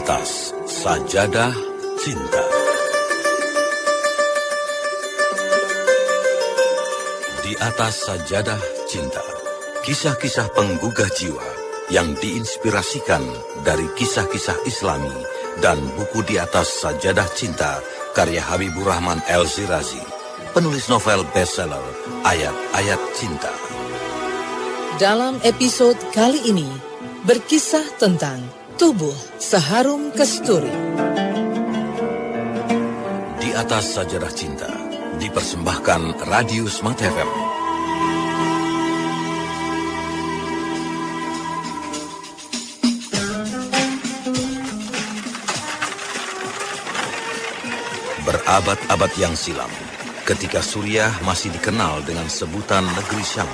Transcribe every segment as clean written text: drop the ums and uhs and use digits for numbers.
atas sajadah cinta. Di atas sajadah cinta, kisah-kisah penggugah jiwa yang diinspirasikan dari kisah-kisah Islami dan buku Di Atas Sajadah Cinta karya Habibur Rahman El-Shirazi, penulis novel bestseller Ayat-Ayat Cinta. Dalam episode kali ini, berkisah tentang Tubuh Seharum Kasturi. Di Atas Sajadah Cinta dipersembahkan Radio Smart FM. Berabad-abad yang silam, ketika Suriah masih dikenal dengan sebutan Negeri Syam,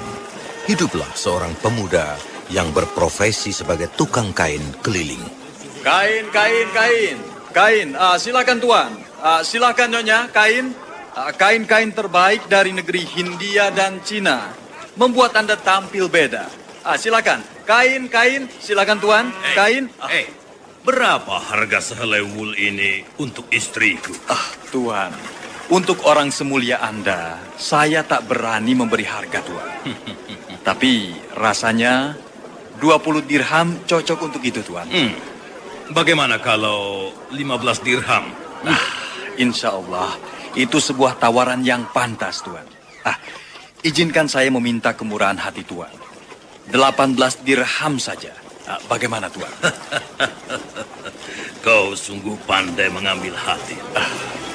hiduplah seorang pemuda yang berprofesi sebagai tukang kain keliling. Kain. Silakan tuan. Silakan nyonya, kain. Kain-kain terbaik dari negeri Hindia dan Cina. Membuat Anda tampil beda. Silakan. Kain. Silakan tuan. Kain. Berapa harga sehelai wul ini untuk istriku? Tuan, untuk orang semulia Anda, saya tak berani memberi harga tuan. Tapi rasanya 20 dirham cocok untuk itu, tuan. Bagaimana kalau 15 dirham? Insya Allah, itu sebuah tawaran yang pantas, tuan. Izinkan saya meminta kemurahan hati tuan. 18 dirham saja. Bagaimana, tuan? Kau sungguh pandai mengambil hati.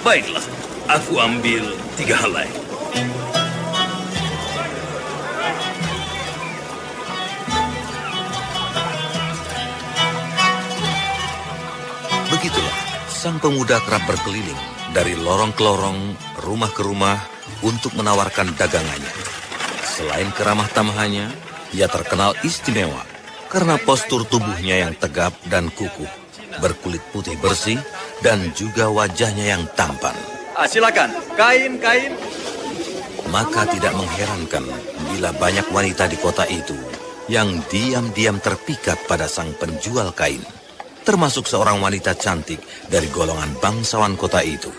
Baiklah, aku ambil 3 helai. Begitulah, sang pemuda kerap berkeliling dari lorong ke lorong, rumah ke rumah untuk menawarkan dagangannya. Selain keramah tamahannya, ia terkenal istimewa karena postur tubuhnya yang tegap dan kukuh, berkulit putih bersih, dan juga wajahnya yang tampan. Silakan, kain. Maka tidak mengherankan bila banyak wanita di kota itu yang diam-diam terpikat pada sang penjual kain, termasuk seorang wanita cantik dari golongan bangsawan kota itu.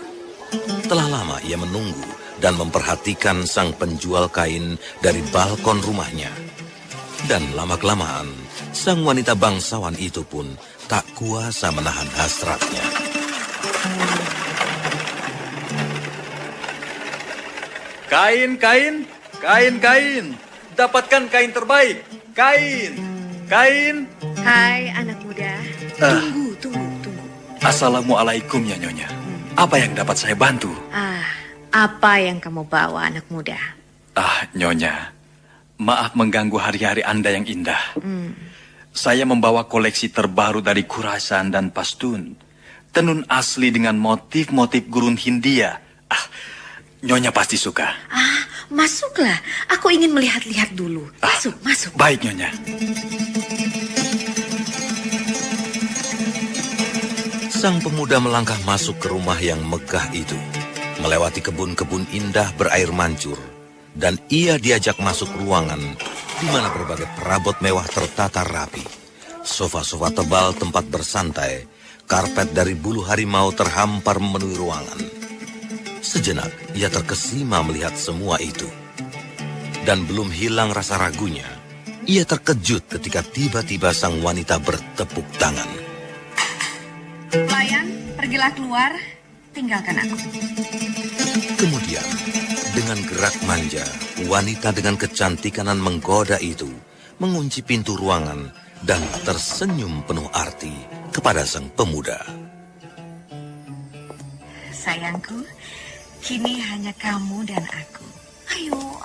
Telah lama ia menunggu dan memperhatikan sang penjual kain dari balkon rumahnya. Dan lama-kelamaan, sang wanita bangsawan itu pun tak kuasa menahan hasratnya. Kain. Dapatkan kain terbaik. Kain. Hai anak muda. Tunggu. Assalamualaikum ya nyonya. Apa yang dapat saya bantu? Apa yang kamu bawa anak muda? Nyonya, maaf mengganggu hari-hari Anda yang indah. Saya membawa koleksi terbaru dari Khurasan dan Pashtun. Tenun asli dengan motif-motif gurun Hindia. Nyonya pasti suka. Masuklah. Aku ingin melihat-lihat dulu. Masuk. Baik, Nyonya. Sang pemuda melangkah masuk ke rumah yang megah itu, melewati kebun-kebun indah berair mancur, dan ia diajak masuk ruangan di mana berbagai perabot mewah tertata rapi. Sofa-sofa tebal tempat bersantai, karpet dari bulu harimau terhampar memenuhi ruangan. Sejenak ia terkesima melihat semua itu. Dan belum hilang rasa ragunya, ia terkejut ketika tiba-tiba sang wanita bertepuk tangan. Pelayan, pergilah keluar. Tinggalkan aku. Kemudian, dengan gerak manja, wanita dengan kecantikan dan menggoda itu mengunci pintu ruangan dan tersenyum penuh arti kepada sang pemuda. Sayangku, kini hanya kamu dan aku.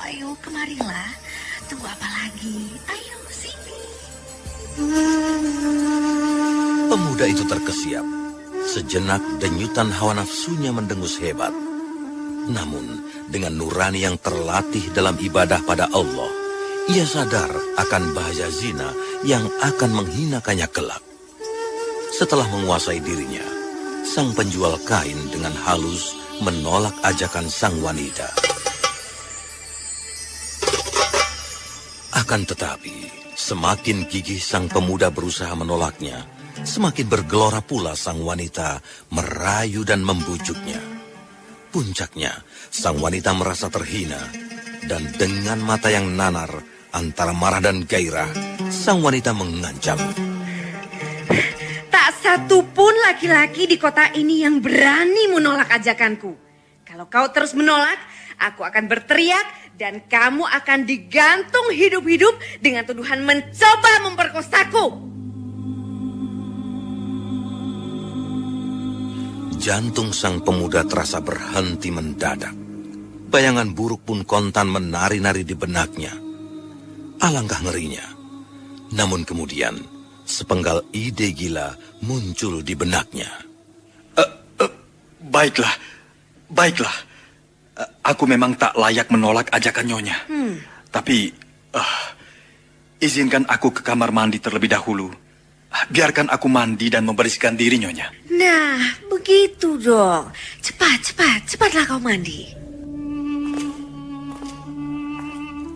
Ayo, kemarilah. Tunggu apa lagi? Ayo, sini. Pemuda itu terkesiap. Sejenak denyutan hawa nafsunya mendengus hebat. Namun, dengan nurani yang terlatih dalam ibadah pada Allah, ia sadar akan bahaya zina yang akan menghinakannya kelak. Setelah menguasai dirinya, sang penjual kain dengan halus menolak ajakan sang wanita. Akan tetapi, semakin gigih sang pemuda berusaha menolaknya, semakin bergelora pula sang wanita merayu dan membujuknya. Puncaknya, sang wanita merasa terhina, dan dengan mata yang nanar antara marah dan gairah, sang wanita mengancam. Tak satu pun laki-laki di kota ini yang berani menolak ajakanku. Kalau kau terus menolak, aku akan berteriak dan kamu akan digantung hidup-hidup dengan tuduhan mencoba memperkosaku. Jantung sang pemuda terasa berhenti mendadak. Bayangan buruk pun kontan menari-nari di benaknya. Alangkah ngerinya. Namun kemudian, sepenggal ide gila muncul di benaknya. Baiklah. Aku memang tak layak menolak ajakan Nyonya. Tapi, izinkan aku ke kamar mandi terlebih dahulu. Biarkan aku mandi dan membersihkan diri, Nyonya. Nah, begitu dong. Cepatlah kau mandi.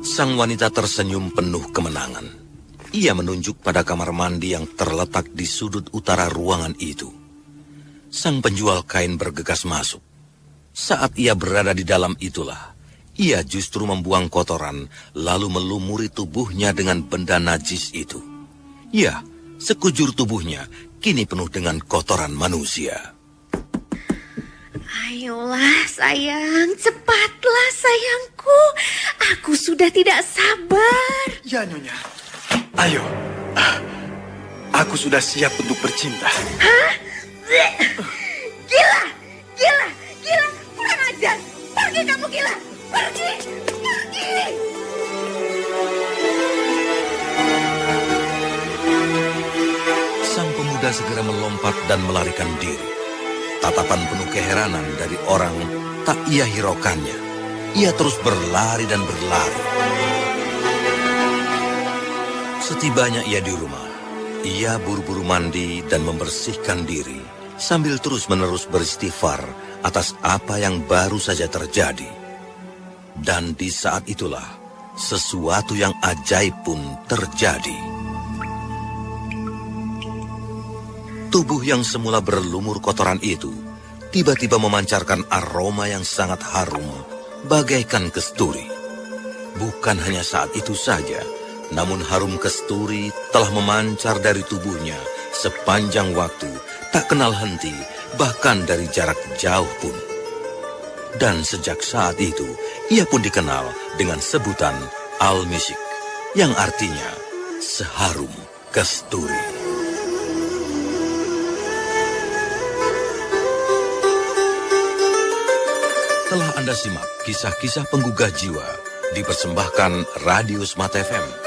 Sang wanita tersenyum penuh kemenangan. Ia menunjuk pada kamar mandi yang terletak di sudut utara ruangan itu. Sang penjual kain bergegas masuk. Saat ia berada di dalam itulah, ia justru membuang kotoran, lalu melumuri tubuhnya dengan benda najis itu. Ya, sekujur tubuhnya kini penuh dengan kotoran manusia. Ayolah sayang, cepatlah sayangku. Aku sudah tidak sabar. Ya, Nyonya. Ayo. Aku sudah siap untuk bercinta. Hah? Gila. Kurang ajar. Pergi kamu gila. Pergi. Sang pemuda segera melompat dan melarikan diri. Tatapan penuh keheranan dari orang tak ia hiraukannya. Ia terus berlari dan berlari. Setibanya ia di rumah, ia buru-buru mandi dan membersihkan diri sambil terus-menerus beristighfar atas apa yang baru saja terjadi. Dan di saat itulah, sesuatu yang ajaib pun terjadi. Tubuh yang semula berlumur kotoran itu tiba-tiba memancarkan aroma yang sangat harum, bagaikan kesturi. Bukan hanya saat itu saja, namun harum kesturi telah memancar dari tubuhnya sepanjang waktu, tak kenal henti, bahkan dari jarak jauh pun. Dan sejak saat itu, ia pun dikenal dengan sebutan Al-Misik, yang artinya seharum kesturi. Telah Anda simak kisah-kisah penggugah jiwa dipersembahkan Radio Smart FM.